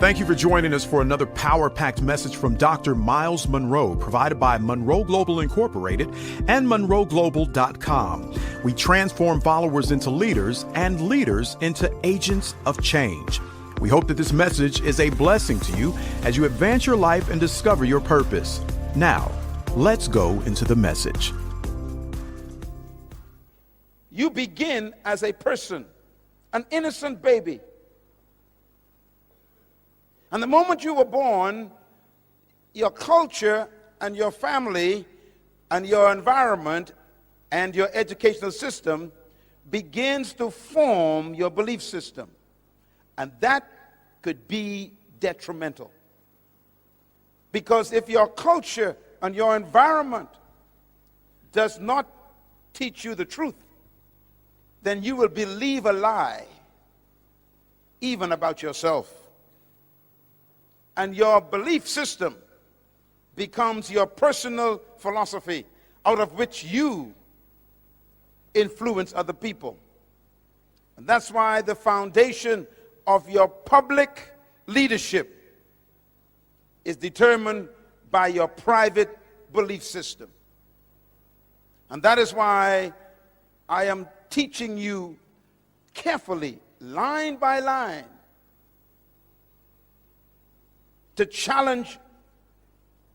Thank you for joining us for another power-packed message from Dr. Myles Munroe, provided by Munroe Global Incorporated and MunroeGlobal.com. We transform followers into leaders and leaders into agents of change. We hope that this message is a blessing to you as you advance your life and discover your purpose. Now, let's go into the message. You begin as a person, an innocent baby. And the moment you were born, your culture and your family and your environment and your educational system begins to form your belief system. And that could be detrimental. Because if your culture and your environment does not teach you the truth, then you will believe a lie, even about yourself. And your belief system becomes your personal philosophy, out of which you influence other people. And that's why the foundation of your public leadership is determined by your private belief system. And that is why I am teaching you carefully, line by line, to challenge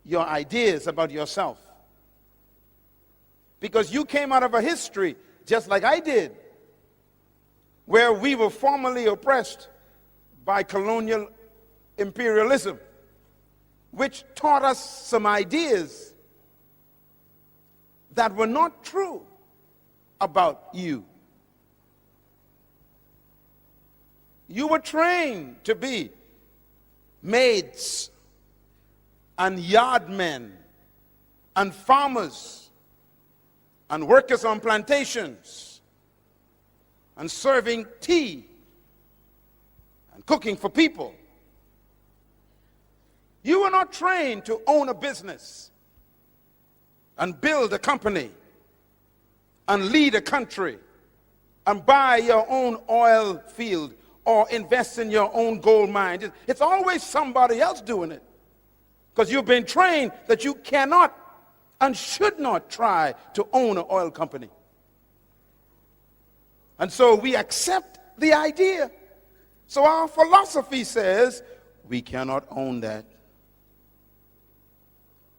your ideas about yourself. Because you came out of a history, just like I did, where we were formerly oppressed by colonial imperialism, which taught us some ideas that were not true about you. You were trained to be maids and yardmen and farmers and workers on plantations and serving tea and cooking for people. You were not trained to own a business and build a company and lead a country and buy your own oil field or invest in your own gold mine. It's always somebody else doing it, because you've been trained that you cannot and should not try to own an oil company. And so we accept the idea. So our philosophy says we cannot own that.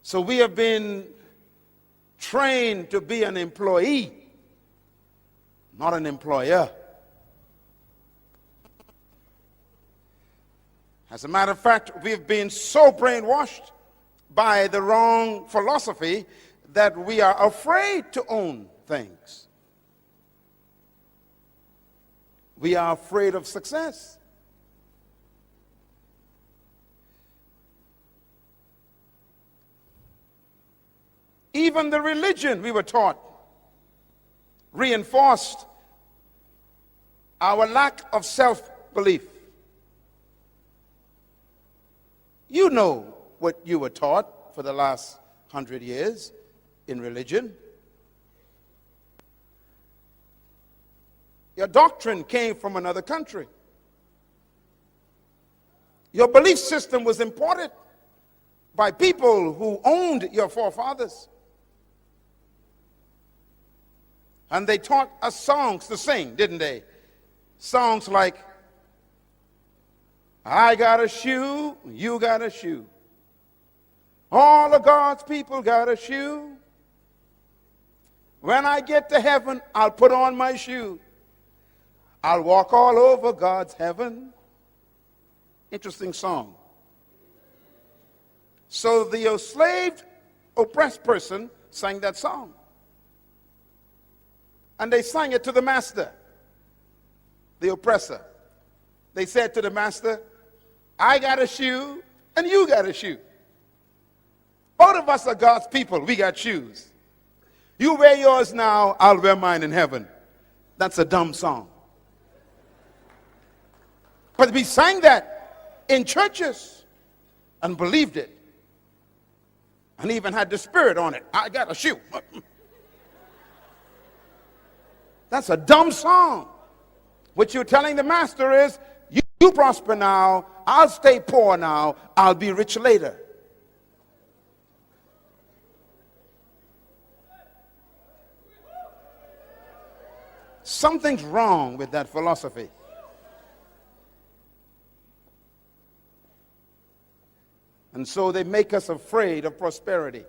So we have been trained to be an employee, not an employer. As a matter of fact, we've been so brainwashed by the wrong philosophy that we are afraid to own things. We are afraid of success. Even the religion we were taught reinforced our lack of self-belief. You know what you were taught for the last 100 years in religion. Your doctrine came from another country. Your belief system was imported by people who owned your forefathers. And they taught us songs to sing, didn't they? Songs like, I got a shoe, you got a shoe. All of God's people got a shoe. When I get to heaven, I'll put on my shoe. I'll walk all over God's heaven. Interesting song. So the enslaved, oppressed person sang that song. And they sang it to the master, the oppressor. They said to the master, I got a shoe and you got a shoe. Both of us are God's people. We got shoes. You wear yours now, I'll wear mine in heaven. That's a dumb song. But we sang that in churches and believed it. And even had the spirit on it. I got a shoe. That's a dumb song. What you're telling the master is, you prosper now, I'll stay poor now, I'll be rich later. Something's wrong with that philosophy. And so they make us afraid of prosperity.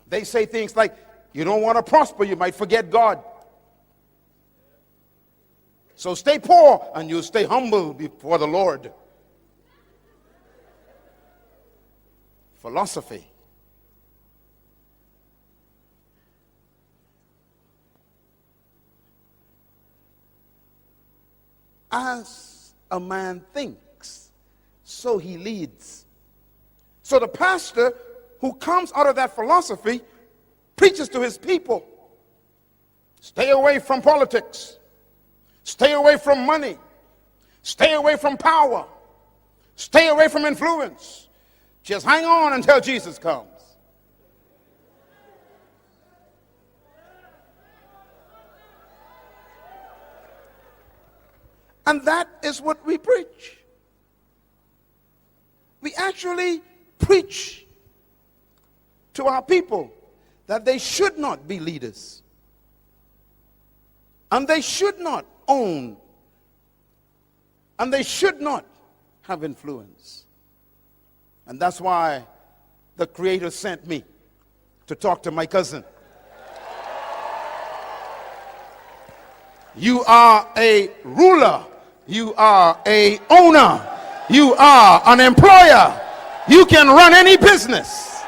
They say things like, you don't want to prosper, you might forget God. So stay poor and you'll stay humble before the Lord. Philosophy. As a man thinks, so he leads. So the pastor who comes out of that philosophy preaches to his people. Stay away from politics. Stay away from money. Stay away from power. Stay away from influence. Just hang on until Jesus comes. And that is what we preach. We actually preach to our people that they should not be leaders. And they should not own. And they should not have influence. And that's why the Creator sent me to talk to my cousin. You are a ruler. You are a owner. You are an employer. You can run any business.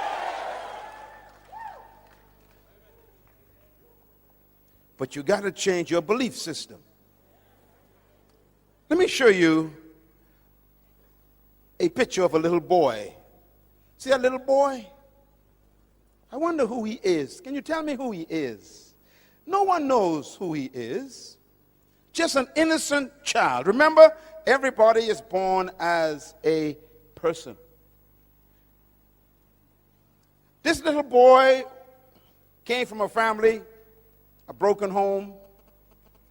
But you got to change your belief system. Let me show you a picture of a little boy. See that little boy? I wonder who he is. Can you tell me who he is? No one knows who he is. Just an innocent child. Remember, everybody is born as a person. This little boy came from a family, a broken home.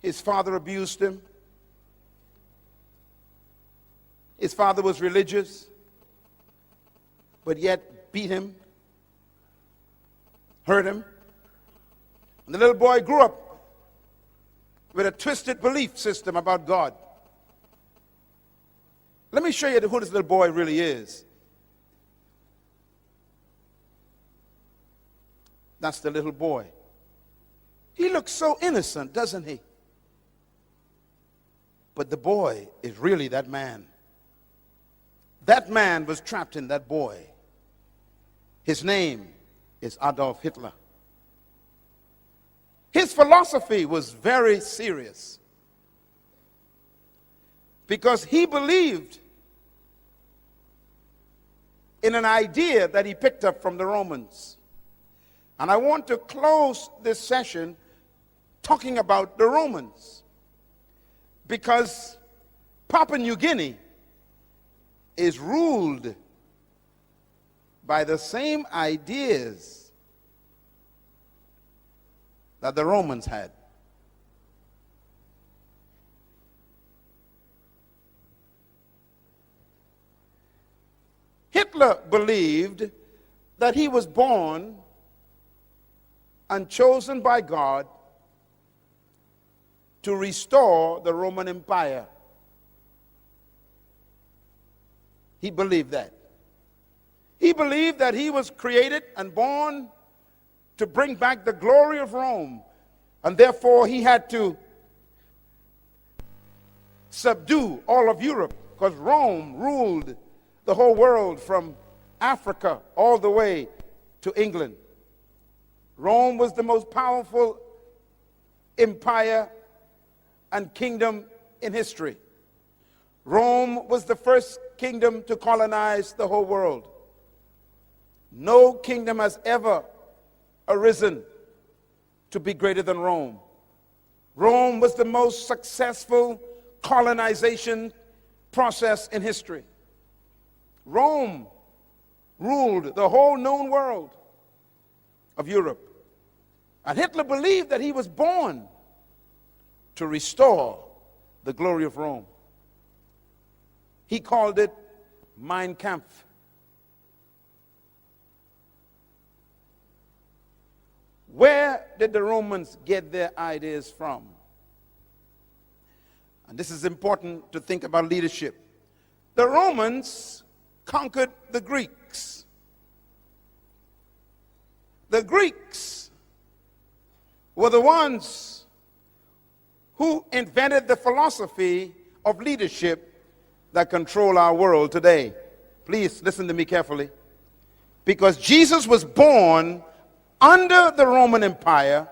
His father abused him. His father was religious, but yet beat him, hurt him. And the little boy grew up with a twisted belief system about God. Let me show you who this little boy really is. That's the little boy. He looks so innocent, doesn't he? But the boy is really that man. That man was trapped in that boy. His name is Adolf Hitler. His philosophy was very serious because he believed in an idea that he picked up from the Romans. And I want to close this session talking about the Romans because Papua New Guinea is ruled by the same ideas that the Romans had. Hitler believed that he was born and chosen by God to restore the Roman Empire. He believed that. He believed that he was created and born to bring back the glory of Rome, and therefore he had to subdue all of Europe because Rome ruled the whole world from Africa all the way to England. Rome was the most powerful empire and kingdom in history. Rome was the first kingdom to colonize the whole world. No kingdom has ever arisen to be greater than Rome. Rome was the most successful colonization process in history. Rome ruled the whole known world of Europe. And Hitler believed that he was born to restore the glory of Rome. He called it Mein Kampf. Where did the Romans get their ideas from? And this is important to think about leadership. The Romans conquered the Greeks. The Greeks were the ones who invented the philosophy of leadership that control our world today. Please listen to me carefully. Because Jesus was born under the Roman Empire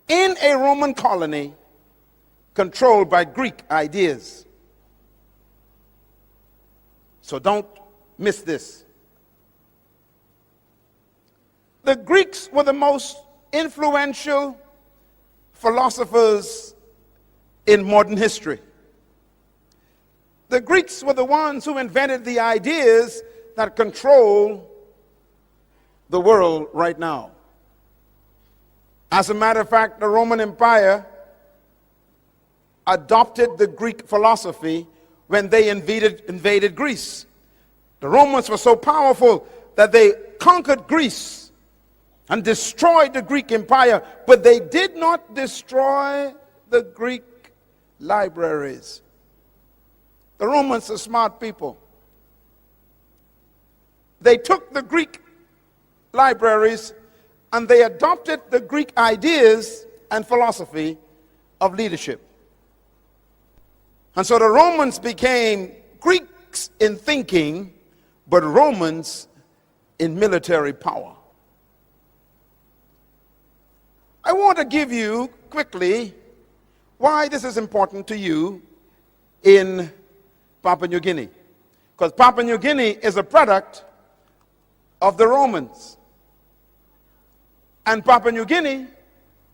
in a Roman colony controlled by Greek ideas. So don't miss this. The Greeks were the most influential philosophers in modern history. The Greeks were the ones who invented the ideas that control the world right now. As a matter of fact, the Roman Empire adopted the Greek philosophy when they invaded Greece. The Romans were so powerful that they conquered Greece and destroyed the Greek Empire, but they did not destroy the Greek libraries. The Romans are smart people. They took the Greek libraries and they adopted the Greek ideas and philosophy of leadership. And so the Romans became Greeks in thinking, but Romans in military power. I want to give you quickly why this is important to you in Papua New Guinea. Because Papua New Guinea is a product of the Romans. And Papua New Guinea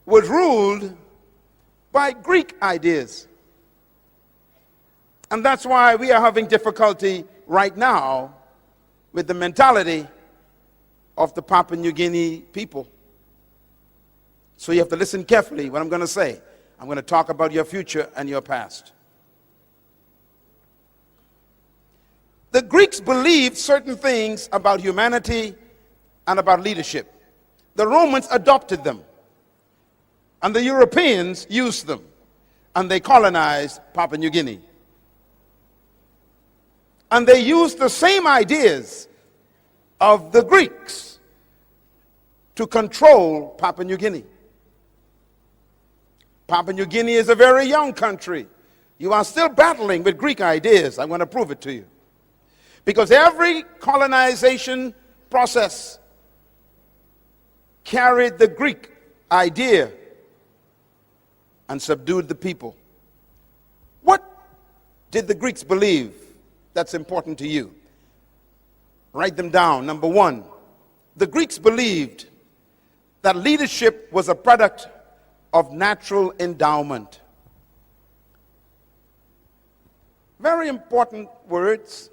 was ruled by Greek ideas. And that's why we are having difficulty right now with the mentality of the Papua New Guinea people. So you have to listen carefully what I'm going to say. I'm going to talk about your future and your past. The Greeks believed certain things about humanity and about leadership. The Romans adopted them, and the Europeans used them, and they colonized Papua New Guinea. And they used the same ideas of the Greeks to control Papua New Guinea. Papua New Guinea is a very young country. You are still battling with Greek ideas. I'm going to prove it to you. Because every colonization process carried the Greek idea and subdued the people. What did the Greeks believe that's important to you? Write them down. Number one, the Greeks believed that leadership was a product of natural endowment. Very important words.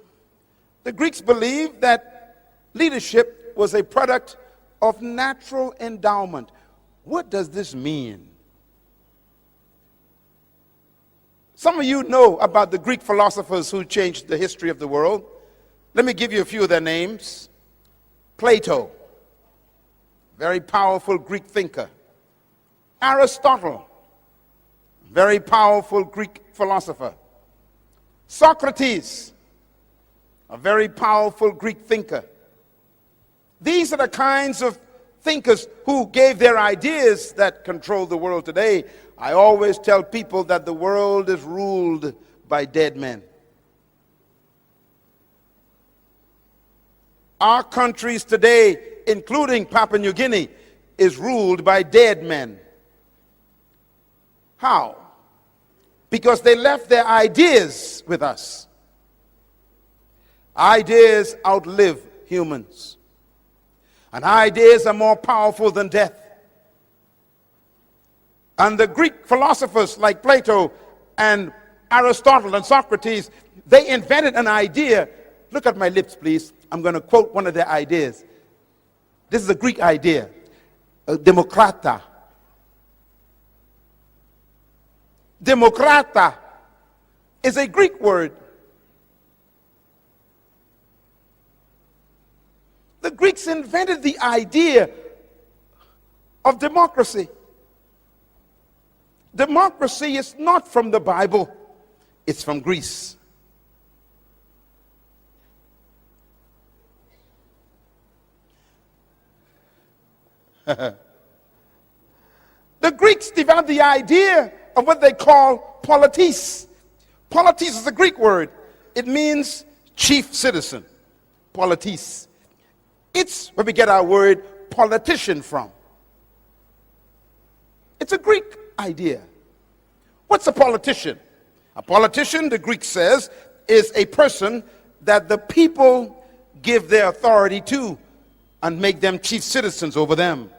The Greeks believed that leadership was a product of natural endowment. What does this mean? Some of you know about the Greek philosophers who changed the history of the world. Let me give you a few of their names. Plato, very powerful Greek thinker. Aristotle, very powerful Greek philosopher. Socrates, a very powerful Greek thinker. These are the kinds of thinkers who gave their ideas that control the world today. I always tell people that the world is ruled by dead men. Our countries today, including Papua New Guinea, is ruled by dead men. How? Because they left their ideas with us. Ideas outlive humans. And ideas are more powerful than death. And the Greek philosophers like Plato and Aristotle and Socrates, they invented an idea. Look at my lips, please. I'm going to quote one of their ideas. This is a Greek idea. Demokrata. Demokrata is a Greek word. The Greeks invented the idea of democracy. Democracy is not from the Bible, it's from Greece. The Greeks developed the idea of what they call politis. Politis is a Greek word. It means chief citizen. Politis. It's where we get our word politician from. It's a Greek idea. What's a politician? A politician, the Greek says, is a person that the people give their authority to and make them chief citizens over them.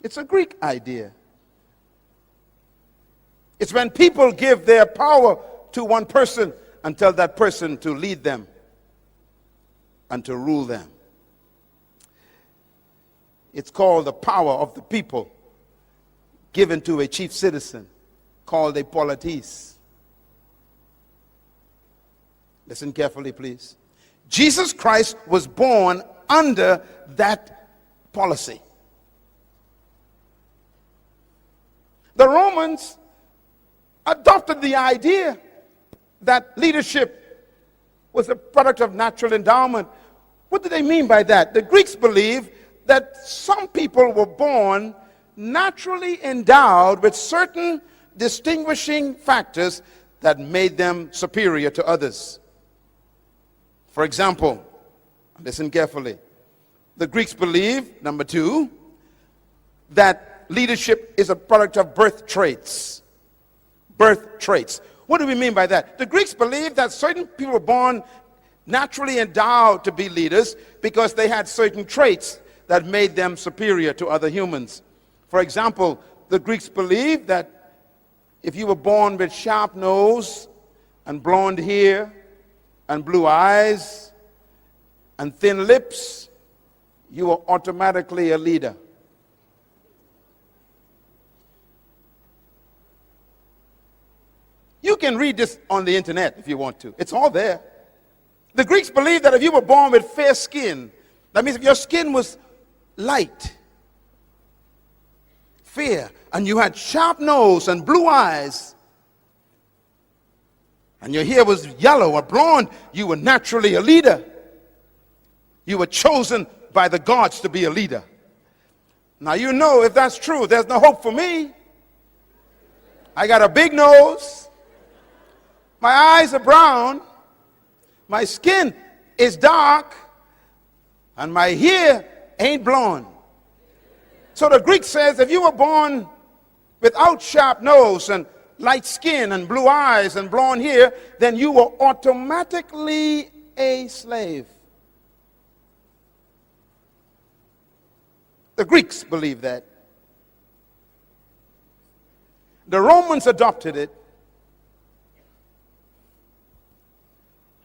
It's a Greek idea. It's when people give their power to one person and tell that person to lead them and to rule them. It's called the power of the people given to a chief citizen called a politis. Listen carefully, please. Jesus Christ was born under that policy. The Romans adopted the idea that leadership was a product of natural endowment. What do they mean by that? The Greeks believe that some people were born naturally endowed with certain distinguishing factors that made them superior to others. For example, listen carefully. The Greeks believe, number two, that leadership is a product of birth traits. Birth traits. What do we mean by that? The Greeks believe that certain people were born naturally endowed to be leaders because they had certain traits that made them superior to other humans. For example, the Greeks believed that if you were born with sharp nose and blonde hair and blue eyes and thin lips, you were automatically a leader. You can read this on the internet if you want to. It's all there. The Greeks believed that if you were born with fair skin, that means if your skin was light, fair, and you had sharp nose and blue eyes, and your hair was yellow or blonde, you were naturally a leader. You were chosen by the gods to be a leader. Now you know if that's true, there's no hope for me. I got a big nose. My eyes are brown. My skin is dark. And my hair ain't blonde. So the Greek says if you were born without sharp nose and light skin and blue eyes and blonde hair, then you were automatically a slave. The Greeks believed that. The Romans adopted it.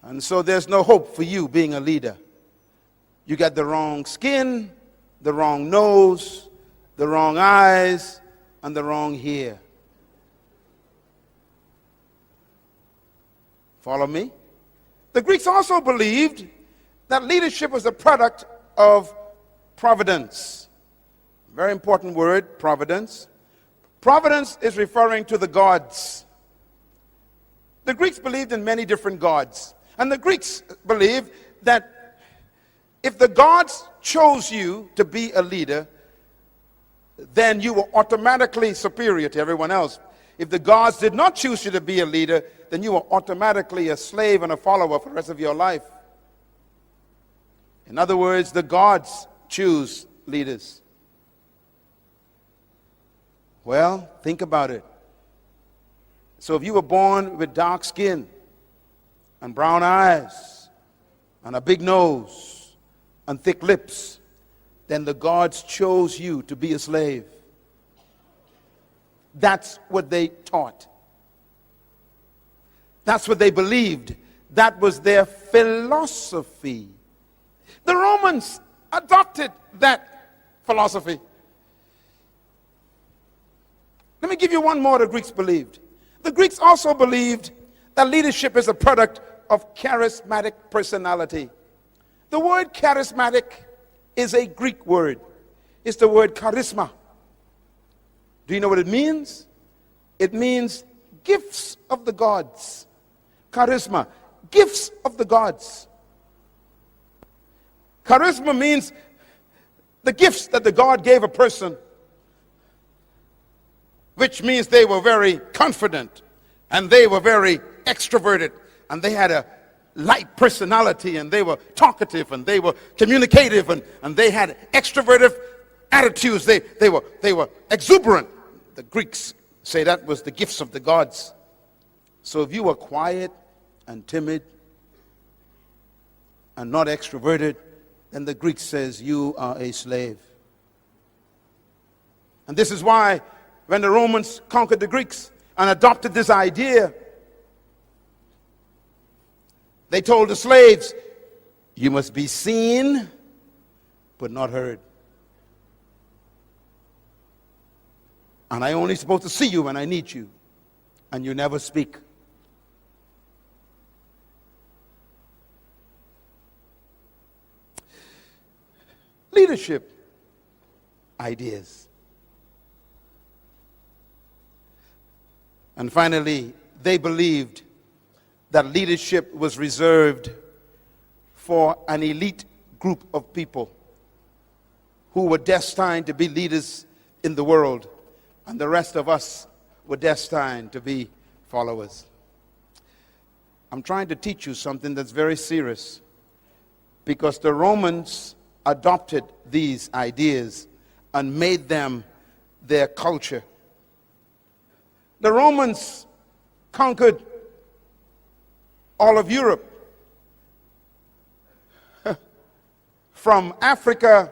And so there's no hope for you being a leader. You got the wrong skin, the wrong nose, the wrong eyes, and the wrong hair. Follow me? The Greeks also believed that leadership was a product of providence. Very important word, providence. Providence is referring to the gods. The Greeks believed in many different gods. And the Greeks believed that if the gods chose you to be a leader, then you were automatically superior to everyone else. If the gods did not choose you to be a leader, then you were automatically a slave and a follower for the rest of your life. In other words, the gods choose leaders. Well, think about it. So if you were born with dark skin and brown eyes and a big nose and thick lips, then the gods chose you to be a slave. That's what they taught. That's what they believed. That was their philosophy. The Romans adopted that philosophy. Let me give you one more the Greeks believed. The Greeks also believed that leadership is a product of charismatic personality. The word charismatic is a Greek word. It's the word charisma. Do you know what it means? It means gifts of the gods. Charisma, gifts of the gods. Charisma means the gifts that the God gave a person, which means they were very confident and they were very extroverted and they had a light personality and they were talkative and they were communicative and they had extroverted attitudes. They were exuberant. The Greeks say that was the gifts of the gods. So if you were quiet and timid and not extroverted, then the Greek says you are a slave. And this is why when the Romans conquered the Greeks and adopted this idea, they told the slaves, you must be seen but not heard. And I only supposed to see you when I need you, and you never speak. Leadership ideas. And finally, they believed that leadership was reserved for an elite group of people who were destined to be leaders in the world, and the rest of us were destined to be followers. I'm trying to teach you something that's very serious, because the Romans adopted these ideas and made them their culture. The Romans conquered all of Europe, from Africa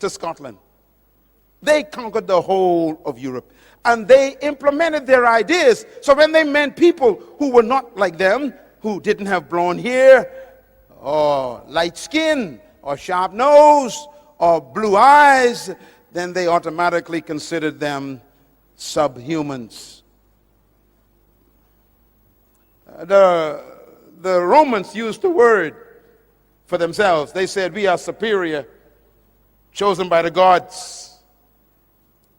to Scotland. They conquered the whole of Europe, and they implemented their ideas. So when they met people who were not like them, who didn't have blonde hair or light skin or sharp nose or blue eyes, then they automatically considered them subhumans. The Romans used the word for themselves. They said, we are superior, chosen by the gods.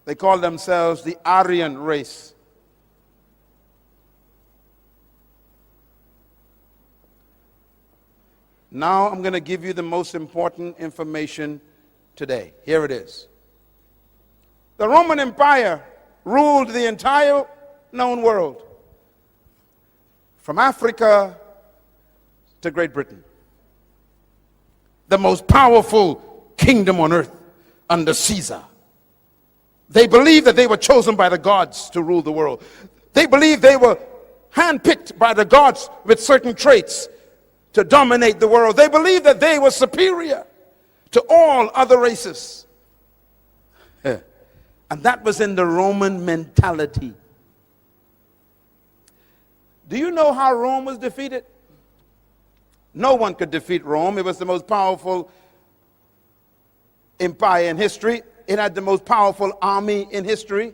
They called themselves the Aryan race. Now I'm going to give you the most important information today. Here it is. The Roman Empire ruled the entire known world, from Africa to Great Britain. The most powerful kingdom on earth under Caesar. They believed that they were chosen by the gods to rule the world. They believed they were handpicked by the gods with certain traits to dominate the world. They believed that they were superior to all other races. And that was in the Roman mentality. Do you know how Rome was defeated? No one could defeat Rome. It was the most powerful empire in history. It had the most powerful army in history.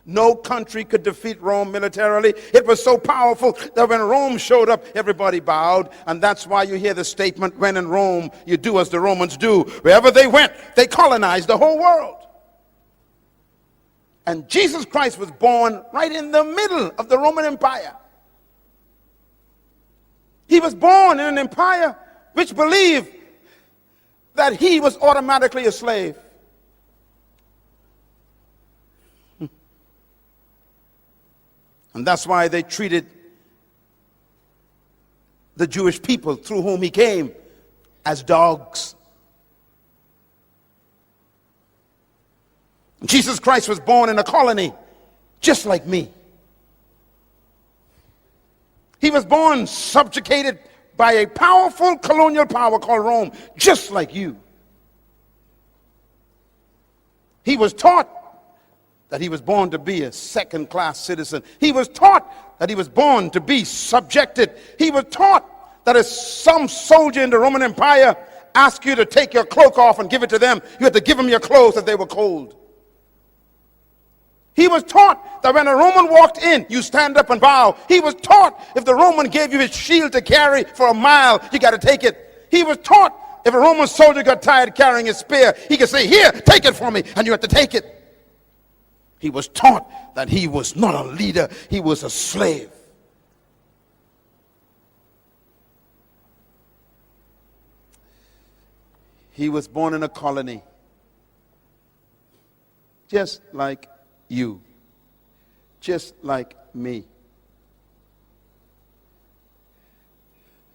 No country could defeat Rome militarily. It was so powerful that when Rome showed up, everybody bowed. And that's why you hear the statement, when in Rome, you do as the Romans do. Wherever they went, they colonized the whole world. And Jesus Christ was born right in the middle of the Roman Empire. He was born in an empire which believed that he was automatically a slave. And that's why they treated the Jewish people through whom he came as dogs. Jesus Christ was born in a colony just like me. He was born subjugated by a powerful colonial power called Rome, just like you. He was taught that he was born to be a second-class citizen. He was taught that he was born to be subjected. He was taught that if some soldier in the Roman Empire asked you to take your cloak off and give it to them, you had to give them your clothes if they were cold. He was taught that when a Roman walked in, you stand up and bow. He was taught if the Roman gave you his shield to carry for a mile, you got to take it. He was taught if a Roman soldier got tired carrying his spear, he could say, here, take it for me, and you have to take it. He was taught that he was not a leader, he was a slave. He was born in a colony, just like you, just like me.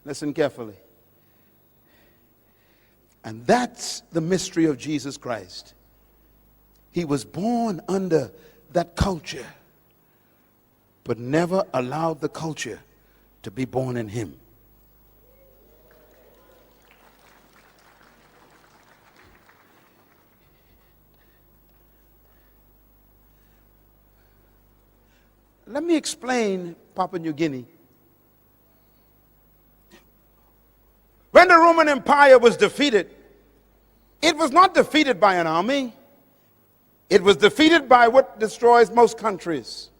Listen carefully. And that's the mystery of Jesus Christ. He was born under that culture, but never allowed the culture to be born in him. Let me explain Papua New Guinea. When the Roman Empire was defeated, it was not defeated by an army. It was defeated by what destroys most countries.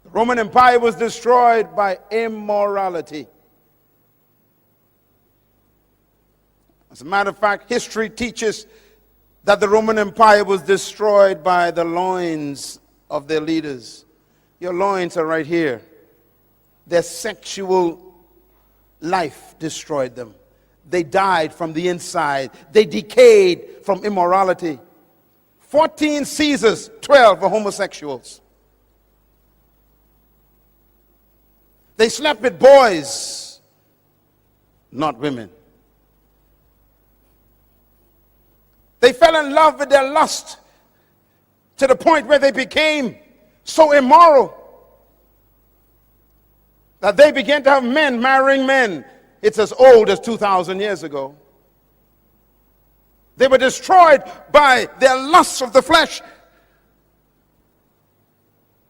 The Roman Empire was destroyed by immorality. As a matter of fact, history teaches that the Roman Empire was destroyed by the loins of their leaders. Your loins are right here. Their sexual life destroyed them. They died from the inside. They decayed from immorality. 14 Caesars, 12 were homosexuals. They slept with boys, not women. They fell in love with their lust to the point where they became so immoral that they began to have men marrying men. It's as old as 2,000 years ago. They were destroyed by their lusts of the flesh.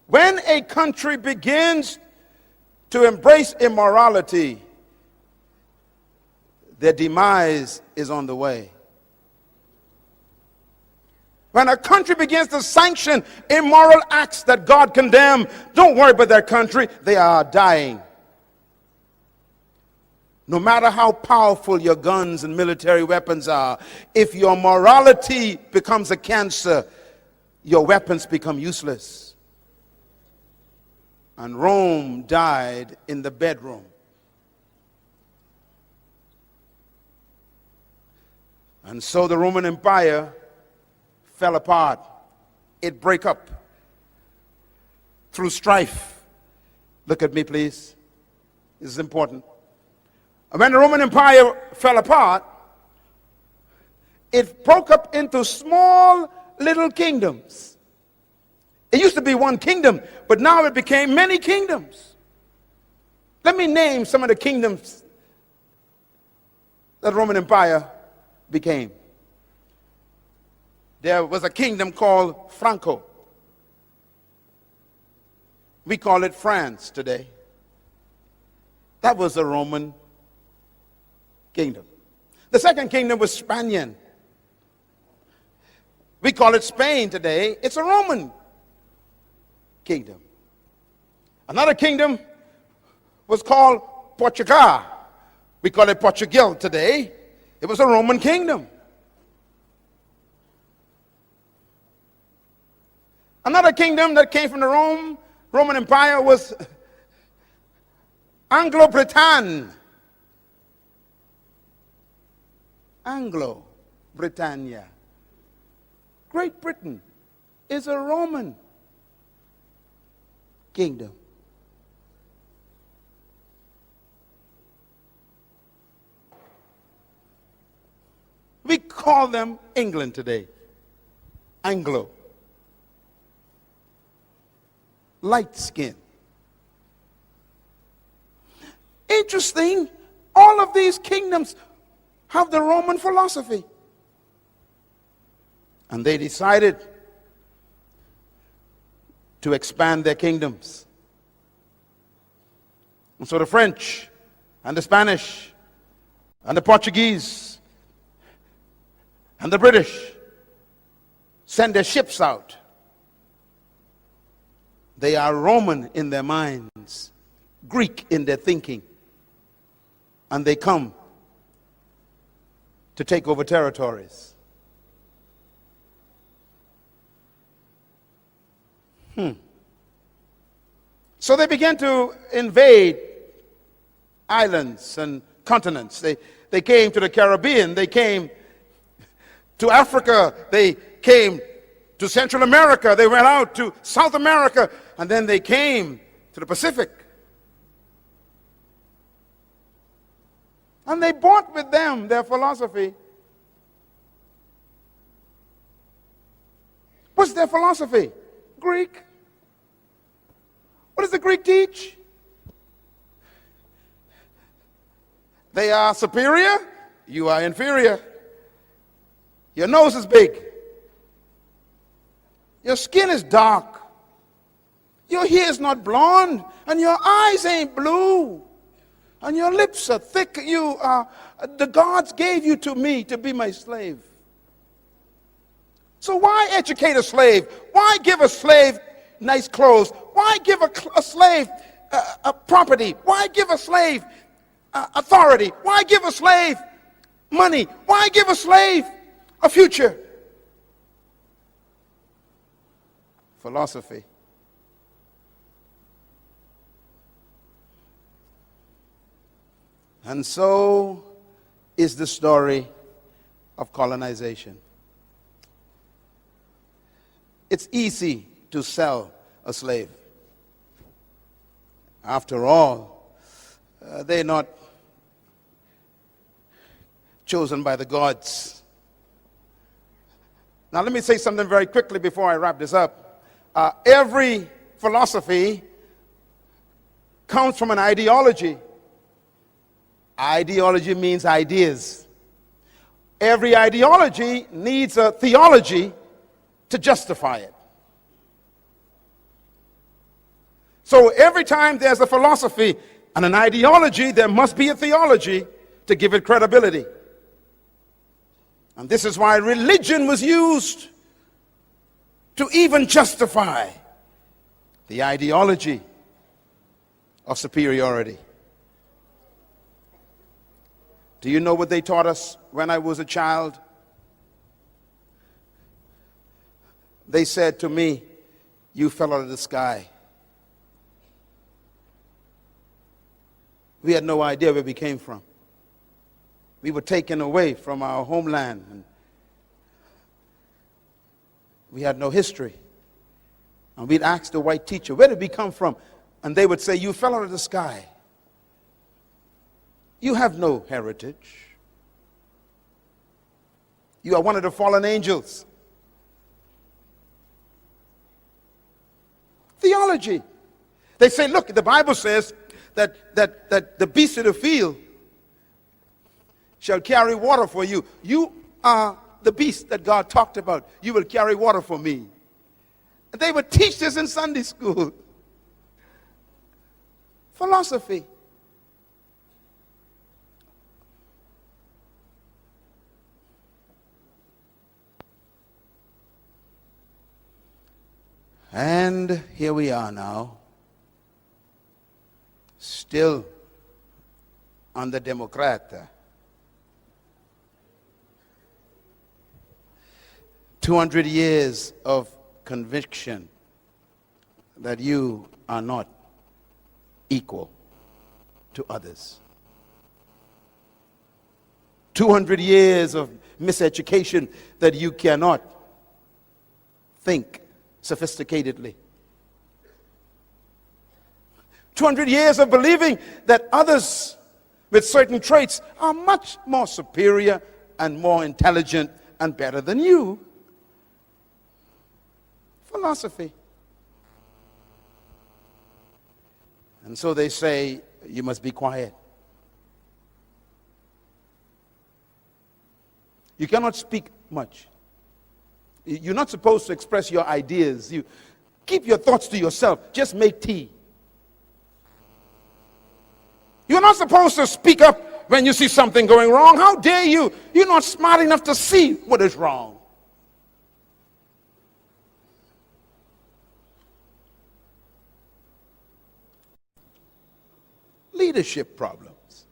When a country begins to embrace immorality, their demise is on the way. When a country begins to sanction immoral acts that God condemned, don't worry about that country. They are dying. No matter how powerful your guns and military weapons are, if your morality becomes a cancer, your weapons become useless. And Rome died in the bedroom. And so the Roman Empire fell apart. It broke up through strife. Look at me, please. This is important. When the Roman Empire fell apart, it broke up into small little kingdoms. It used to be one kingdom, but now it became many kingdoms. Let me name some of the kingdoms that the Roman Empire became. There was a kingdom called Franco. We call it France today. That was a Roman kingdom. The second kingdom was Spanian. We call it Spain today. It's a Roman kingdom. Another kingdom was called Portugal. We call it Portugal today. It was a Roman kingdom. Another kingdom that came from the Roman Empire was Anglo-Britannia. Anglo-Britannia. Great Britain is a Roman kingdom. We call them England today. Anglo. Light skin. Interesting, all of these kingdoms have the Roman philosophy. And they decided to expand their kingdoms. And so the French and the Spanish and the Portuguese and the British sent their ships out They are Roman in their minds, Greek in their thinking, and they come to take over territories. So they began to invade islands and continents. They came to the Caribbean. They came to Africa. They came to Central America. They went out to South America. And then they came to the Pacific. And they brought with them their philosophy. What's their philosophy? Greek. What does the Greek teach? They are superior, you are inferior. Your nose is big. Your skin is dark. Your hair is not blonde, and your eyes ain't blue, and your lips are thick. You are, the gods gave you to me to be my slave. So why educate a slave? Why give a slave nice clothes? Why give a slave a property? Why give a slave authority? Why give a slave money? Why give a slave a future? Philosophy. And so is the story of colonization. It's easy to sell a slave. After all, they're not chosen by the gods. Now let me say something very quickly before I wrap this up. Every philosophy comes from an ideology. Ideology means ideas. Every ideology needs a theology to justify it. So every time there's a philosophy and an ideology, there must be a theology to give it credibility. And this is why religion was used to even justify the ideology of superiority. Do you know what they taught us when I was a child? They said to me, "You fell out of the sky." We had no idea where we came from. We were taken away from our homeland, and we had no history. And we'd ask the white teacher, "Where did we come from?" And they would say, "You fell out of the sky. You have no heritage. You are one of the fallen angels." Theology. They say, look, the Bible says that the beasts of the field shall carry water for you. You are the beast that God talked about. You will carry water for me. And they would teach this in Sunday school. Philosophy. And here we are now, still under Democrat. 200 years of conviction that you are not equal to others. 200 years of miseducation that you cannot think sophisticatedly. 200 years of believing that others with certain traits are much more superior and more intelligent and better than you. Philosophy. And so they say, you must be quiet. You cannot speak much. You're not supposed to express your ideas. You keep your thoughts to yourself. Just make tea. You're not supposed to speak up when you see something going wrong. How dare you? You're not smart enough to see what is wrong. leadership problems.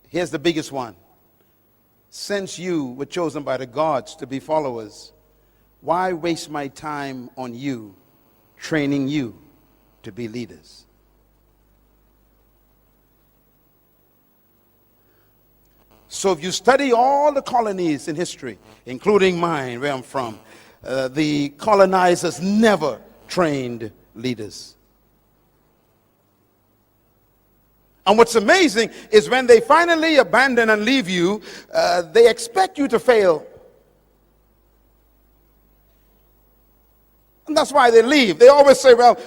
Here's the biggest one. Since you were chosen by the gods to be followers, why waste my time on you, training you to be leaders? So if you study all the colonies in history, including mine, where I'm from, the colonizers never trained leaders. And what's amazing is when they finally abandon and leave you, they expect you to fail. And that's why they leave. They always say, well,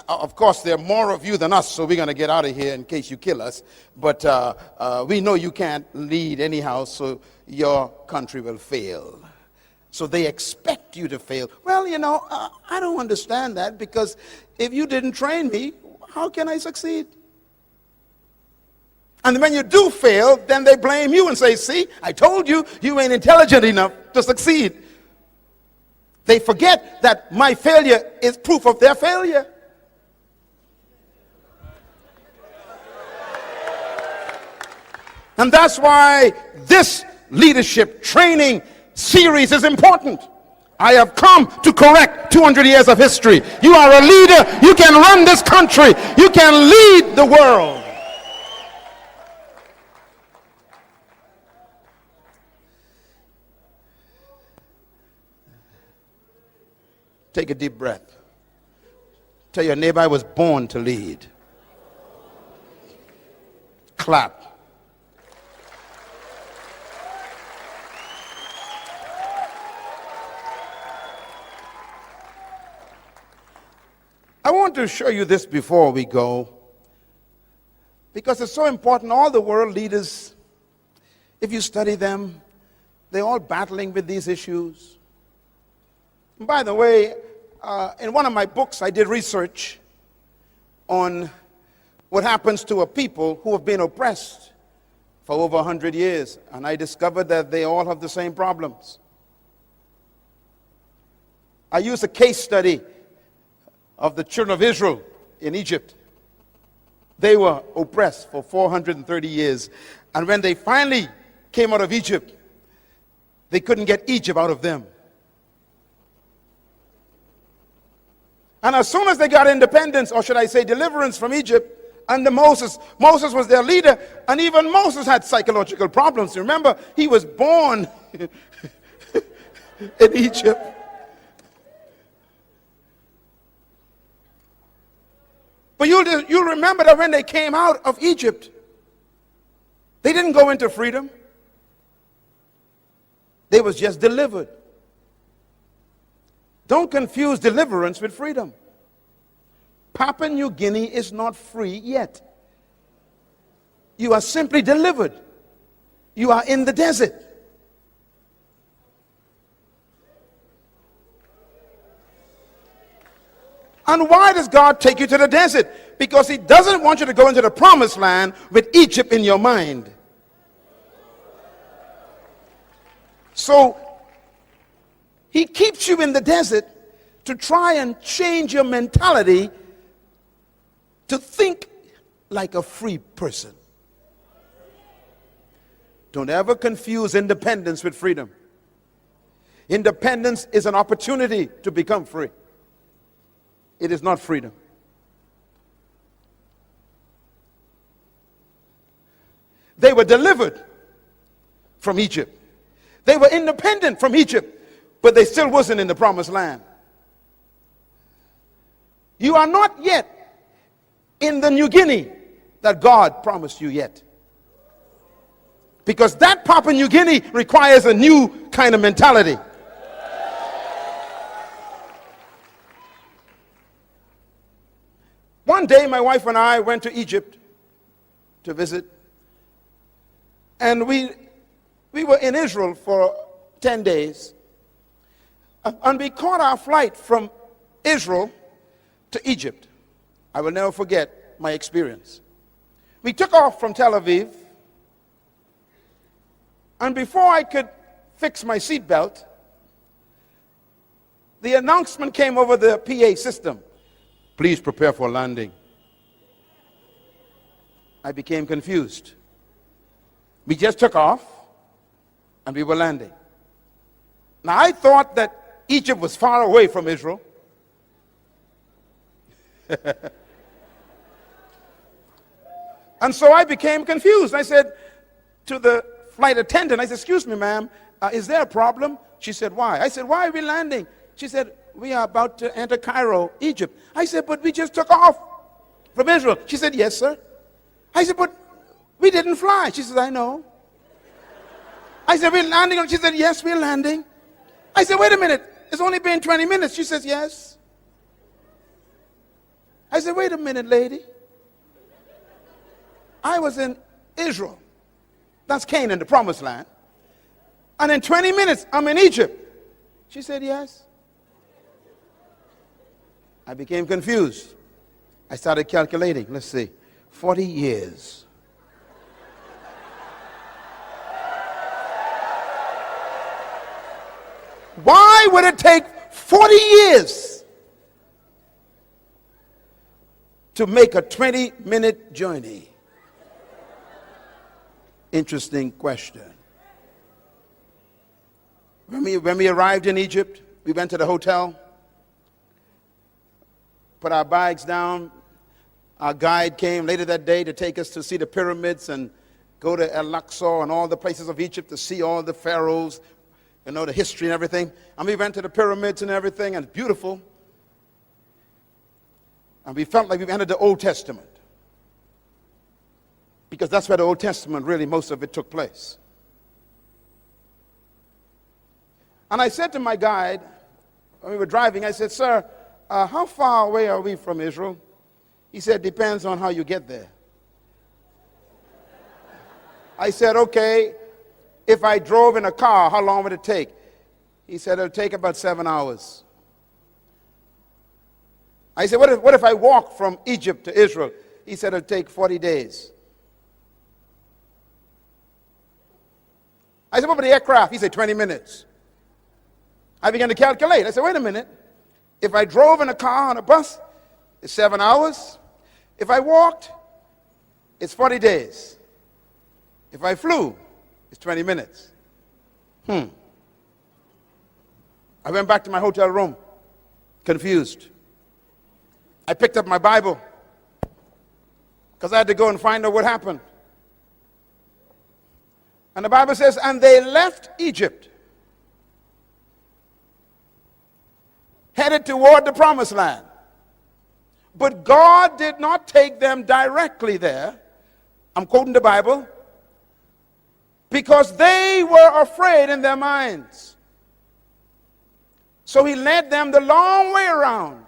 of course, there are more of you than us, so we're going to get out of here in case you kill us. But we know you can't lead anyhow, so your country will fail. So they expect you to fail. Well, I don't understand that, because if you didn't train me, how can I succeed? And when you do fail, then they blame you and say, see, I told you, you ain't intelligent enough to succeed. They forget that my failure is proof of their failure. And that's why this leadership training series is important. I have come to correct 200 years of history. You are a leader. You can run this country. You can lead the world. Take a deep breath. Tell your neighbor, I was born to lead. Clap. I want to show you this before we go, because it's so important. All the world leaders, if you study them, they're all battling with these issues. And by the way, in one of my books, I did research on what happens to a people who have been oppressed for over 100 years. And I discovered that they all have the same problems. I used a case study of the children of Israel in Egypt. They were oppressed for 430 years. And when they finally came out of Egypt, they couldn't get Egypt out of them. And as soon as they got independence, or should I say deliverance from Egypt, under Moses was their leader, and even Moses had psychological problems. Remember, he was born in Egypt. But you'll remember that when they came out of Egypt, they didn't go into freedom. They was just delivered. Don't confuse deliverance with freedom. Papua New Guinea is not free yet. You are simply delivered. You are in the desert. And why does God take you to the desert? Because He doesn't want you to go into the promised land with Egypt in your mind. So He keeps you in the desert to try and change your mentality to think like a free person. Don't ever confuse independence with freedom. Independence is an opportunity to become free. It is not freedom. They were delivered from Egypt. They were independent from Egypt, but they still wasn't in the promised land. You are not yet in the New Guinea that God promised you yet. Because that Papua New Guinea requires a new kind of mentality. One day, my wife and I went to Egypt to visit. And we were in Israel for 10 days. And we caught our flight from Israel to Egypt. I will never forget my experience. We took off from Tel Aviv. And before I could fix my seatbelt, the announcement came over the PA system. Please prepare for landing. I became confused. We just took off and we were landing. Now I thought that Egypt was far away from Israel. And so I became confused. I said to the flight attendant, I said, excuse me, ma'am, is there a problem? She said, why? I said, why are we landing? She said, we are about to enter Cairo, Egypt. I said, but we just took off from Israel. She said, yes, sir. I said, but we didn't fly. She said, I know. I said, we're landing. She said, yes, we're landing. I said, wait a minute. It's only been 20 minutes. She says, yes. I said, wait a minute, lady. I was in Israel. That's Canaan, the promised land. And in 20 minutes, I'm in Egypt. She said, yes. I became confused. I started calculating. Let's see. 40 years. Why would it take 40 years to make a 20-minute journey? Interesting question. When we arrived in Egypt, we went to the hotel, put our bags down. Our guide came later that day to take us to see the pyramids and go to El-Aqsa and all the places of Egypt to see all the pharaohs, you know, the history and everything. And we went to the pyramids and everything, and it's beautiful. And we felt like we've entered the Old Testament, because that's where the Old Testament, really, most of it took place. And I said to my guide, when we were driving, I said, sir, how far away are we from Israel? He said, depends on how you get there. I said, okay, if I drove in a car, how long would it take? He said, it'll take about 7 hours. I said, what if I walk from Egypt to Israel? He said, it'll take 40 days. I said, what about the aircraft? He said, 20 minutes. I began to calculate. I said, wait a minute. If I drove in a car on a bus, it's 7 hours. If I walked, it's 40 days. If I flew, it's 20 minutes. I went back to my hotel room, confused. I picked up my Bible because I had to go and find out what happened. And the Bible says, and they left Egypt, headed toward the promised land. But God did not take them directly there. I'm quoting the Bible. Because they were afraid in their minds. So he led them the long way around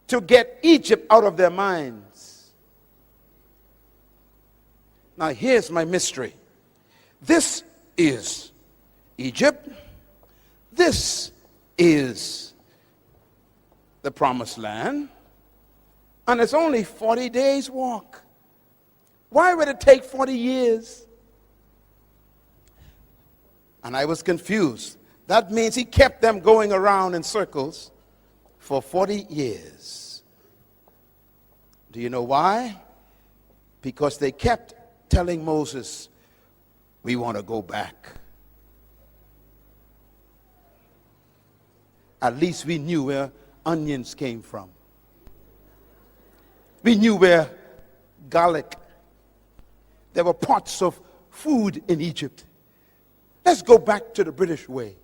to get Egypt out of their minds. Now here's my mystery. This is Egypt. This is the promised land. And it's only 40 days walk. Why would it take 40 years? And I was confused. That means he kept them going around in circles for 40 years. Do you know why? Because they kept telling Moses, we want to go back. At least we knew where onions came from. We knew where garlic. There were pots of food in Egypt. Let's go back to the British way.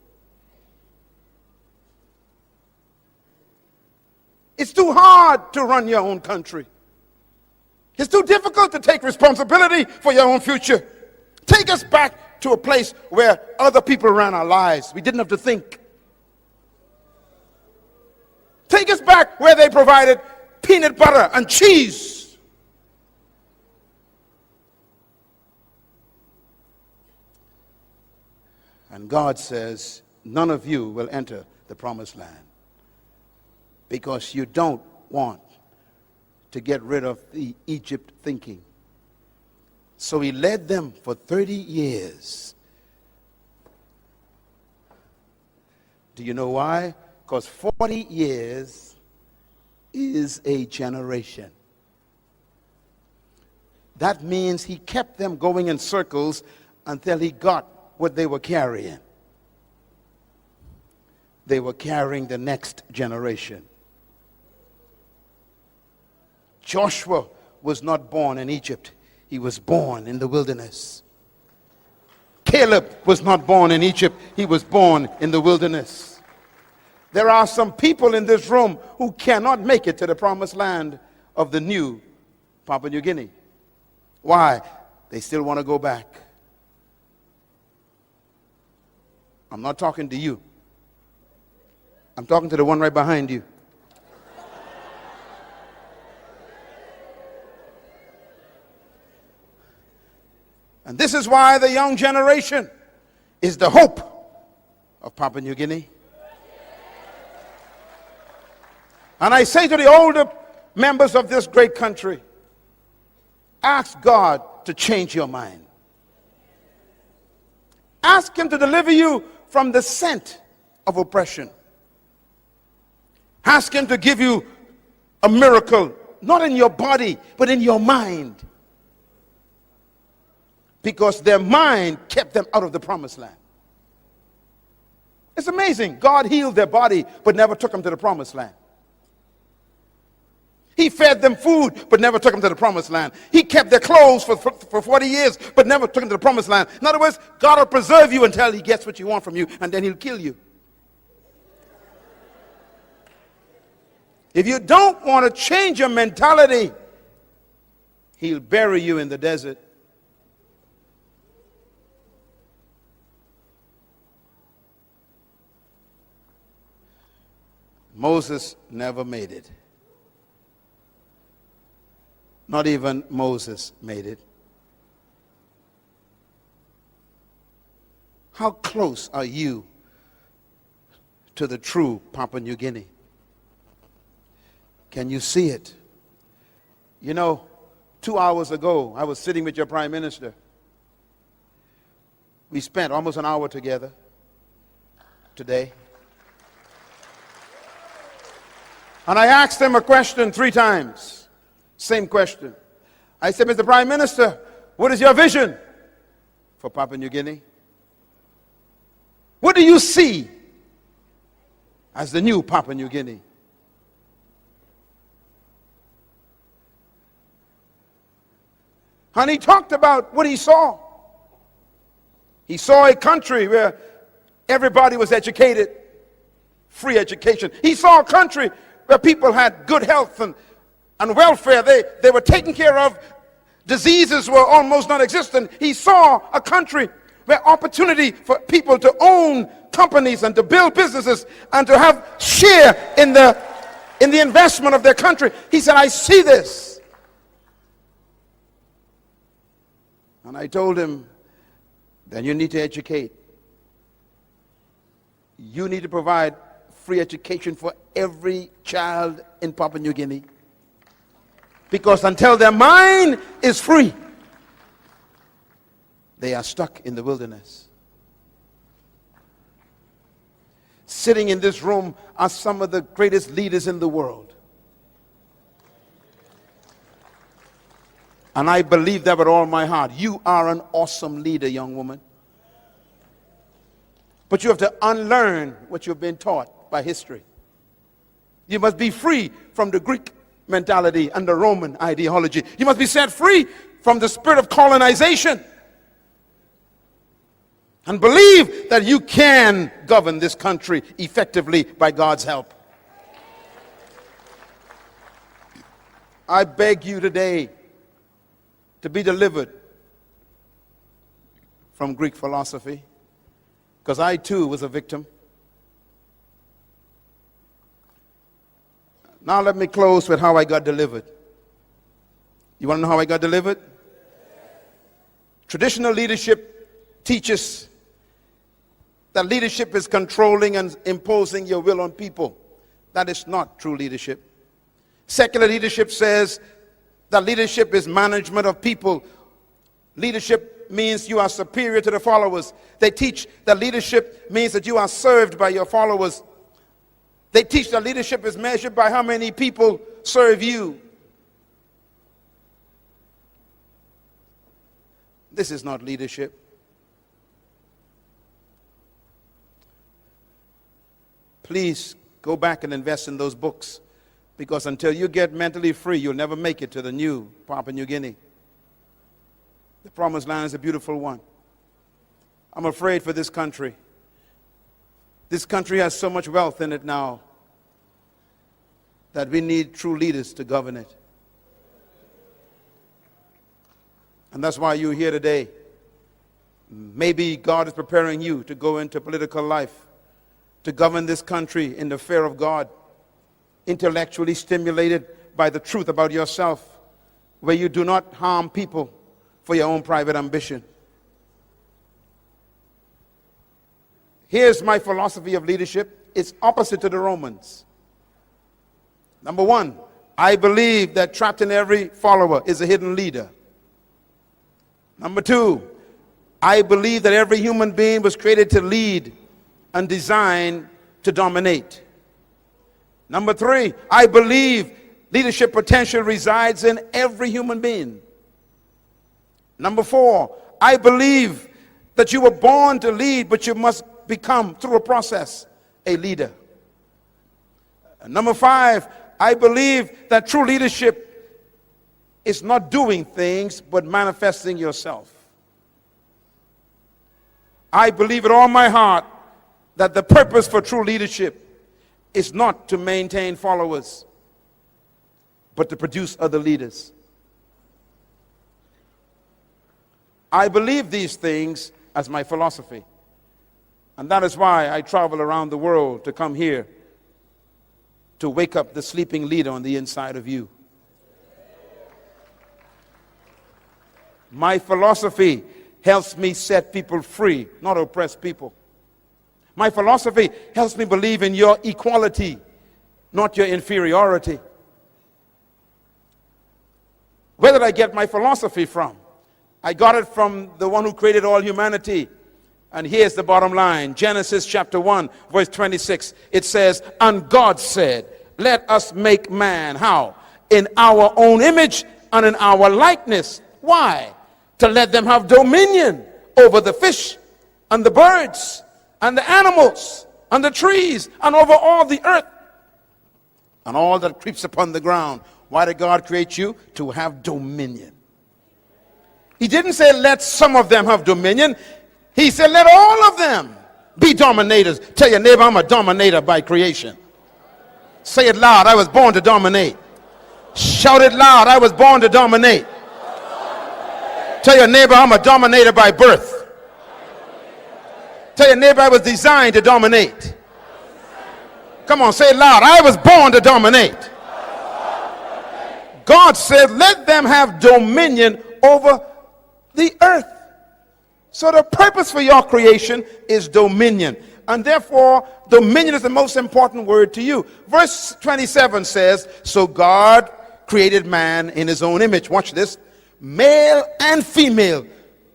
It's too hard to run your own country. It's too difficult to take responsibility for your own future. Take us back to a place where other people ran our lives. We didn't have to think. Take us back where they provided peanut butter and cheese. And God says, none of you will enter the promised land because you don't want to get rid of the Egypt thinking. So he led them for 30 years. Do you know why? Because 40 years is a generation. That means he kept them going in circles until he got what they were carrying. They were carrying the next generation. Joshua was not born in Egypt. He was born in the wilderness. Caleb was not born in Egypt. He was born in the wilderness. There are some people in this room who cannot make it to the promised land of the new Papua New Guinea. Why? They still want to go back. I'm not talking to you. I'm talking to the one right behind you. And this is why the young generation is the hope of Papua New Guinea. And I say to the older members of this great country, ask God to change your mind. Ask him to deliver you from the scent of oppression. Ask him to give you a miracle, not in your body, but in your mind. Because their mind kept them out of the promised land. It's amazing. God healed their body, but never took them to the promised land. He fed them food, but never took them to the promised land. He kept their clothes for 40 years, but never took them to the promised land. In other words, God will preserve you until he gets what you want from you, and then he'll kill you. If you don't want to change your mentality, he'll bury you in the desert. Moses never made it. Not even Moses made it. How close are you to the true Papua New Guinea? Can you see it? You know, 2 hours ago, I was sitting with your Prime Minister. We spent almost an hour together today. And I asked him a question 3 times. Same question. I said, Mr. Prime Minister, what is your vision for Papua New Guinea? What do you see as the new Papua New Guinea? And he talked about what he saw. He saw a country where everybody was educated, free education. He saw a country where people had good health and welfare. They were taken care of. Diseases were almost non-existent. He saw a country where opportunity for people to own companies and to build businesses and to have share in the investment of their country. He said, I see this. And I told him, then you need to educate. You need to provide free education for every child in Papua New Guinea. Because until their mind is free, they are stuck in the wilderness. Sitting in this room are some of the greatest leaders in the world. And I believe that with all my heart. You are an awesome leader, young woman. But you have to unlearn what you've been taught by history. You must be free from the Greek mentality and the Roman ideology. You must be set free from the spirit of colonization. And believe that you can govern this country effectively by God's help. I beg you today to be delivered from Greek philosophy, because I too was a victim. Now let me close with how I got delivered. You want to know how I got delivered? Traditional leadership teaches that leadership is controlling and imposing your will on people. That is not true leadership. Secular leadership says that leadership is management of people. Leadership means you are superior to the followers. They teach that leadership means that you are served by your followers. They teach that leadership is measured by how many people serve you. This is not leadership. Please go back and invest in those books, because until you get mentally free, you'll never make it to the new Papua New Guinea. The promised land is a beautiful one. I'm afraid for this country. This country has so much wealth in it now that we need true leaders to govern it. And that's why you're here today. Maybe God is preparing you to go into political life, to govern this country in the fear of God, intellectually stimulated by the truth about yourself, where you do not harm people for your own private ambition. Here's my philosophy of leadership. It's opposite to the Romans. Number one, I believe that trapped in every follower is a hidden leader. Number two, I believe that every human being was created to lead and designed to dominate. Number three, I believe leadership potential resides in every human being. Number four, I believe that you were born to lead, but you must become, through a process, a leader. And number five, I believe that true leadership is not doing things, but manifesting yourself. I believe with all my heart that the purpose for true leadership is not to maintain followers, but to produce other leaders. I believe these things as my philosophy. And that is why I travel around the world to come here to wake up the sleeping leader on the inside of you. My philosophy helps me set people free, not oppress people. My philosophy helps me believe in your equality, not your inferiority. Where did I get my philosophy from? I got it from the one who created all humanity. And here's the bottom line. Genesis chapter 1, verse 26. It says, and God said, let us make man, how? In our own image and in our likeness. Why? To let them have dominion over the fish and the birds and the animals and the trees and over all the earth and all that creeps upon the ground. Why did God create you? To have dominion. He didn't say let some of them have dominion. He said let all of them be dominators. Tell your neighbor, I'm a dominator by creation. Say it loud, I was born to dominate. Shout it loud, I was born to dominate. Tell your neighbor, I'm a dominator by birth. Tell your neighbor, I was designed to dominate. Come on, say it loud, I was born to dominate. God said, let them have dominion over the earth. So the purpose for your creation is dominion. And therefore, dominion is the most important word to you. Verse 27 says, so God created man in his own image. Watch this. Male and female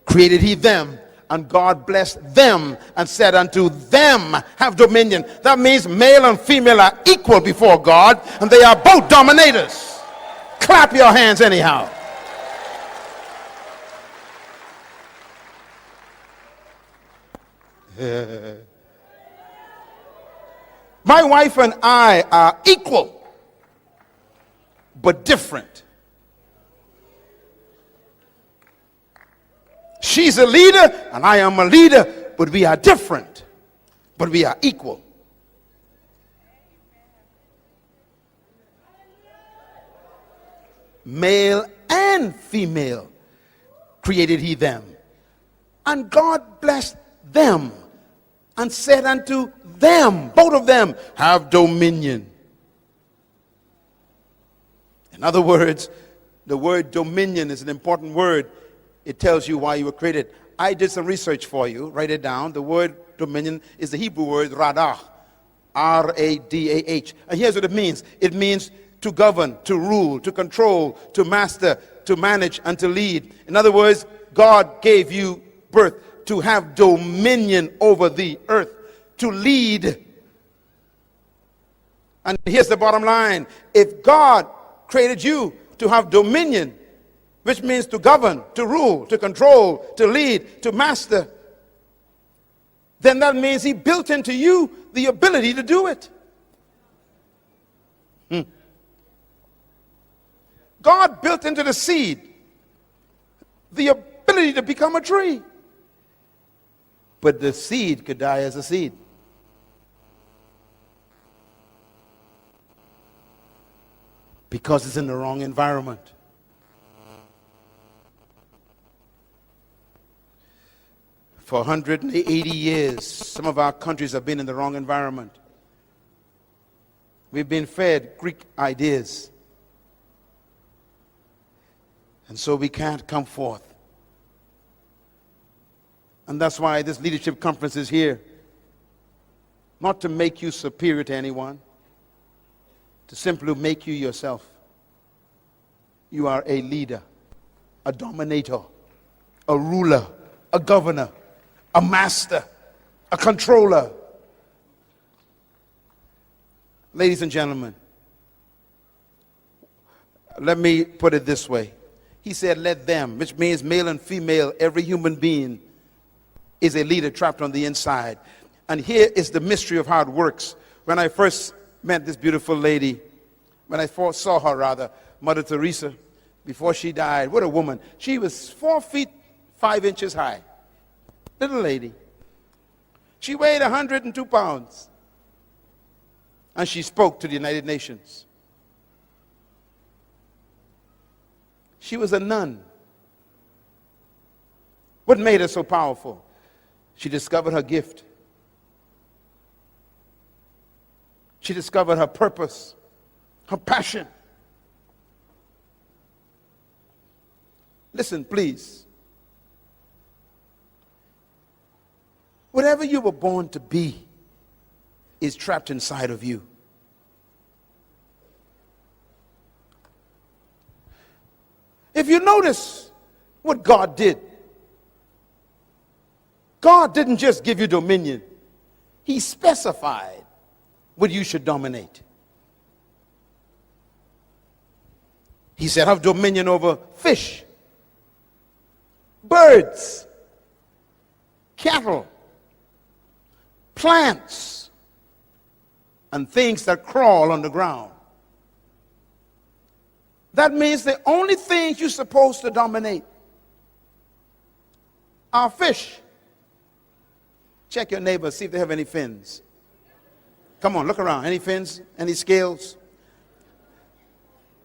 created he them. And God blessed them and said unto them, have dominion. That means male and female are equal before God, and they are both dominators. Clap your hands anyhow. My wife and I are equal, but different. She's a leader and I am a leader, but we are different, but we are equal. Male and female created he them. And God blessed them and said unto them, both of them, have dominion. In other words, the word dominion is an important word. It tells you why you were created. I did some research for you. Write it down. The word dominion is the Hebrew word radah. R-A-D-A-H. And here's what it means. It means to govern, to rule, to control, to master, to manage, and to lead. In other words, God gave you birth to have dominion over the earth, to lead. And here's the bottom line. If God created you to have dominion, which means to govern, to rule, to control, to lead, to master, then that means he built into you the ability to do it. God built into the seed the ability to become a tree. But the seed could die as a seed. Because it's in the wrong environment. For 180 years, some of our countries have been in the wrong environment. We've been fed Greek ideas. And so we can't come forth. And that's why this leadership conference is here. Not to make you superior to anyone, to simply make you yourself. You are a leader, a dominator, a ruler, a governor, a master, a controller. Ladies and gentlemen, let me put it this way. He said, let them, which means male and female, every human being is a leader trapped on the inside. And here is the mystery of how it works. When I first met this beautiful lady, when I first saw her rather, Mother Teresa, before she died, what a woman. She was 4 feet 5 inches high. Little lady. She weighed 102 pounds. And she spoke to the United Nations. She was a nun. What made her so powerful? She discovered her gift. She discovered her purpose, her passion. Listen, please. Whatever you were born to be is trapped inside of you. If you notice what God did, God didn't just give you dominion. He specified what you should dominate. He said, have dominion over fish, birds, cattle, plants, and things that crawl on the ground. That means the only things you're supposed to dominate are fish. Check your neighbor, see if they have any fins. Come on, look around. Any fins? Any scales?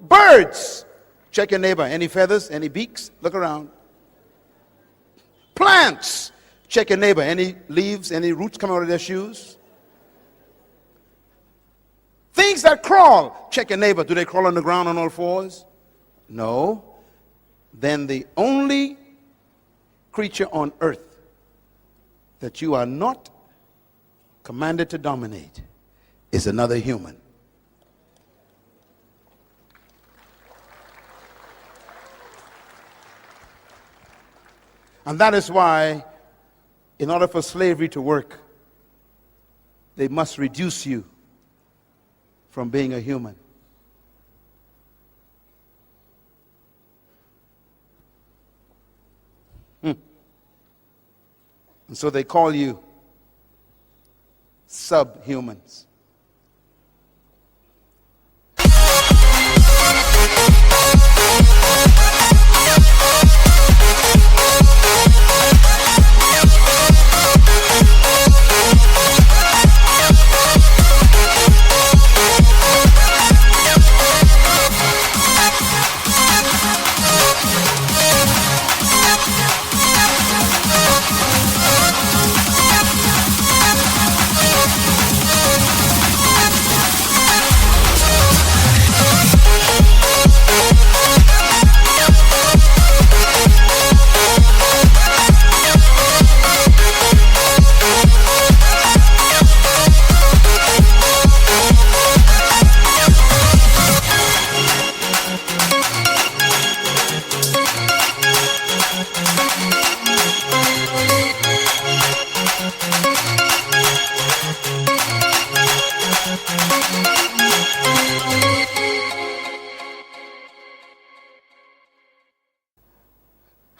Birds. Check your neighbor. Any feathers? Any beaks? Look around. Plants. Check your neighbor. Any leaves? Any roots coming out of their shoes? Things that crawl. Check your neighbor. Do they crawl on the ground on all fours? No. Then the only creature on earth that you are not commanded to dominate is another human. And that is why, in order for slavery to work, they must reduce you from being a human. And so they call you subhumans.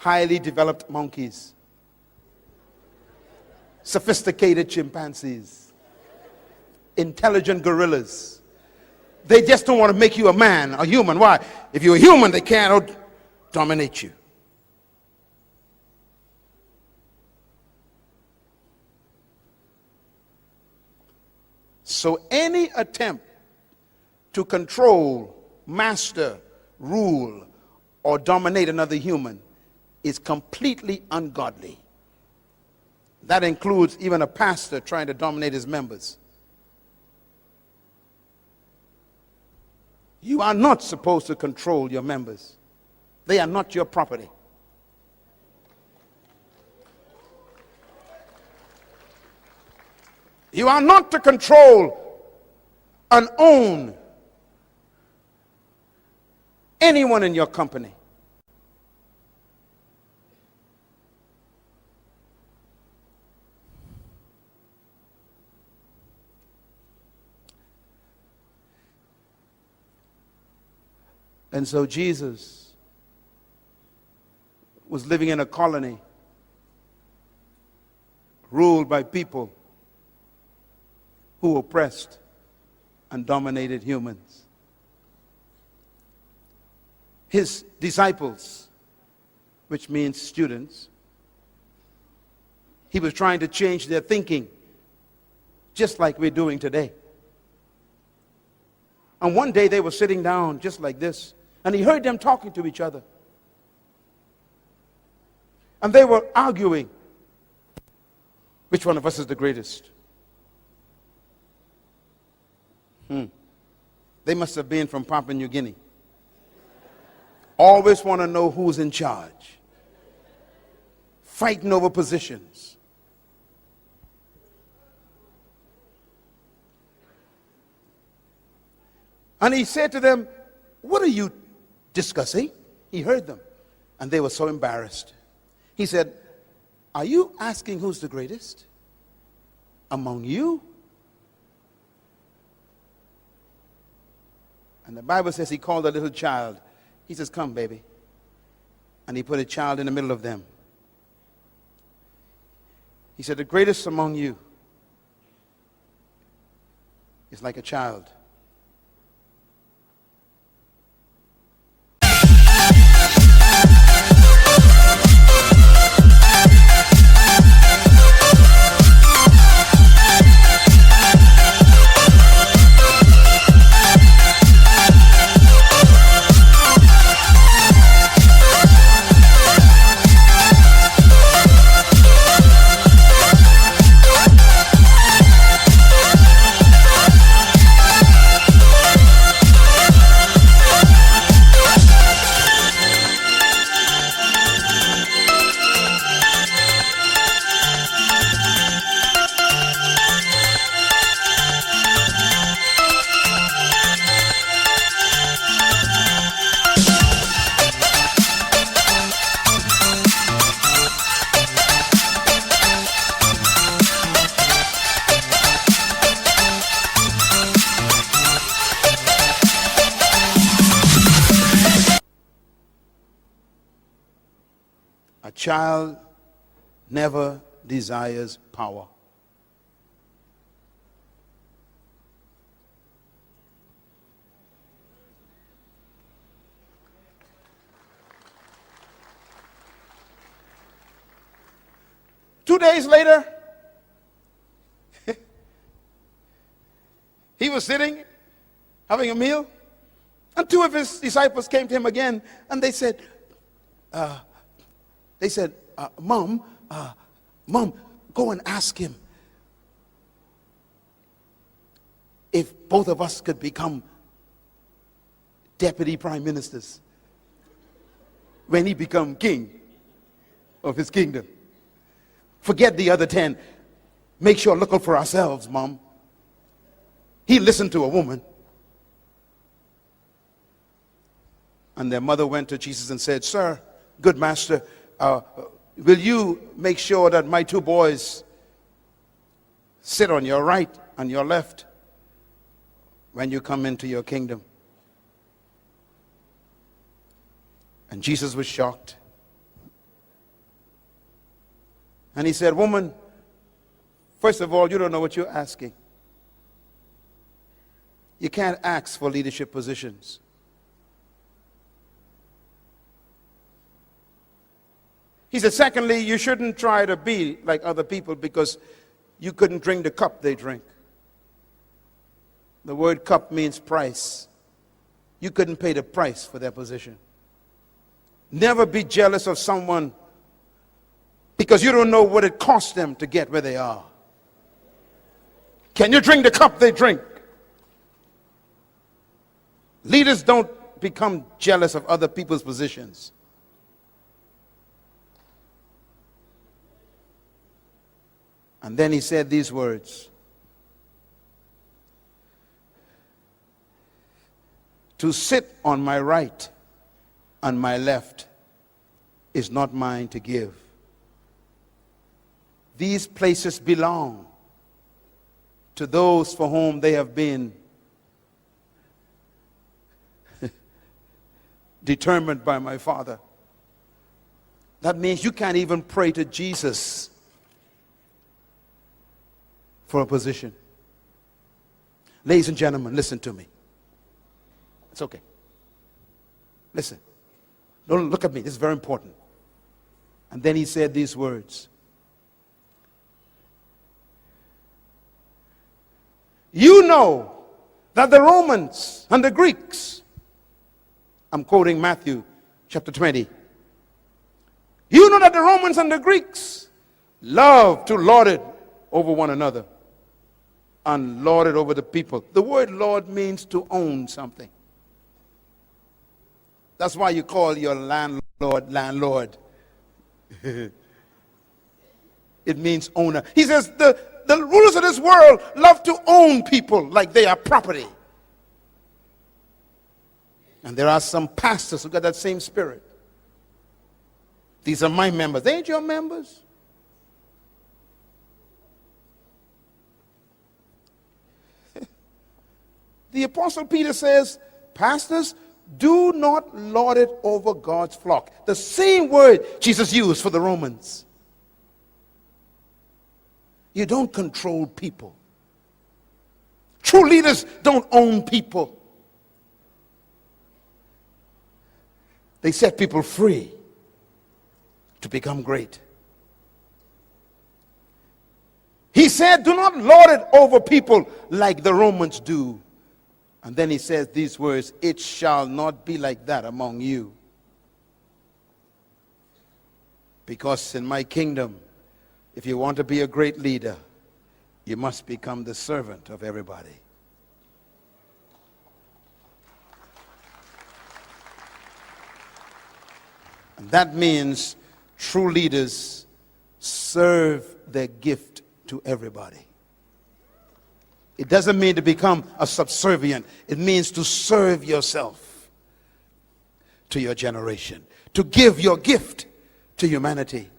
highly developed monkeys, sophisticated chimpanzees, intelligent gorillas. They just don't want to make you a man, a human. Why? If you're a human, they can't dominate you. So any attempt to control, master, rule, or dominate another human is completely ungodly. That includes even a pastor trying to dominate his members. You are not supposed to control your members. They are not your property. You are not to control and own anyone in your company. And so Jesus was living in a colony ruled by people who oppressed and dominated humans. His disciples, which means students, he was trying to change their thinking, just like we're doing today. And one day they were sitting down just like this, and he heard them talking to each other. And they were arguing, which one of us is the greatest? They must have been from Papua New Guinea. Always want to know who's in charge. Fighting over positions. And he said to them, "What are you discussing?" He heard them, and they were so embarrassed. He said, "Are you asking who's the greatest among you?" And the Bible says he called a little child. He says, "Come, baby." And he put a child in the middle of them. He said, "The greatest among you is like a child." A child never desires power. Two days later, he was sitting, having a meal, and two of his disciples came to him again, and they said, Mom, go and ask him if both of us could become deputy prime ministers when he become king of his kingdom. Forget the other 10. Make sure look out for ourselves, Mom. He listened to a woman. And their mother went to Jesus and said, "Sir, good master, will you make sure that my two boys sit on your right and your left when you come into your kingdom?" And Jesus was shocked. And he said, woman, first of all, you don't know what you're asking. You can't ask for leadership positions. He said, secondly, you shouldn't try to be like other people because you couldn't drink the cup they drink. The word cup means price. You couldn't pay the price for their position. Never be jealous of someone because you don't know what it cost them to get where they are. Can you drink the cup they drink? Leaders don't become jealous of other people's positions. And then he said these words. To sit on my right and my left is not mine to give. These places belong to those for whom they have been determined by my Father. That means you can't even pray to Jesus for a position. Ladies and gentlemen, listen to me. It's okay. Listen. Don't look at me. This is very important. And then he said these words. You know that the Romans and the Greeks, I'm quoting Matthew chapter 20. You know that the Romans and the Greeks love to lord it over one another and lord it over the people. The word lord means to own something. That's why you call your landlord. It means owner. He says the rulers of this world love to own people like they are property. And there are some pastors who got that same spirit. These are my members. They ain't your members. The Apostle Peter says, pastors, do not lord it over God's flock. The same word Jesus used for the Romans. You don't control people. True leaders don't own people. They set people free to become great. He said, do not lord it over people like the Romans do. And then he says these words, it shall not be like that among you. Because in my kingdom, if you want to be a great leader, you must become the servant of everybody. And that means true leaders serve their gift to everybody. It doesn't mean to become a subservient. It means to serve yourself to your generation, to give your gift to humanity.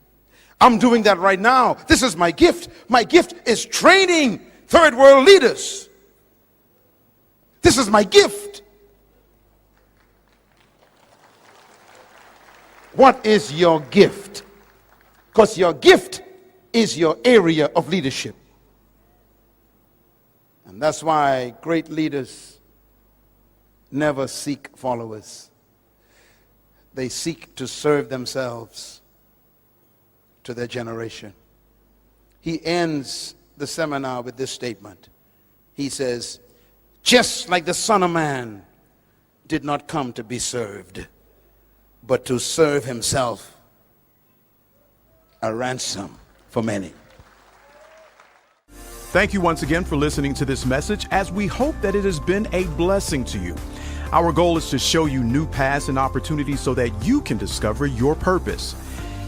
I'm doing that right now. This is my gift. My gift is training third world leaders. This is my gift. What is your gift? Because your gift is your area of leadership. And that's why great leaders never seek followers. They seek to serve themselves to their generation. He ends the seminar with this statement. He says, just like the Son of Man did not come to be served, but to serve himself, a ransom for many. Thank you once again for listening to this message, as we hope that it has been a blessing to you. Our goal is to show you new paths and opportunities so that you can discover your purpose.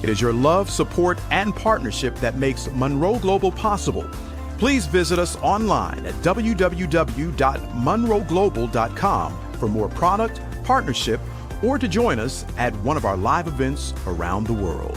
It is your love, support, and partnership that makes Munroe Global possible. Please visit us online at www.munroeglobal.com for more product, partnership, or to join us at one of our live events around the world.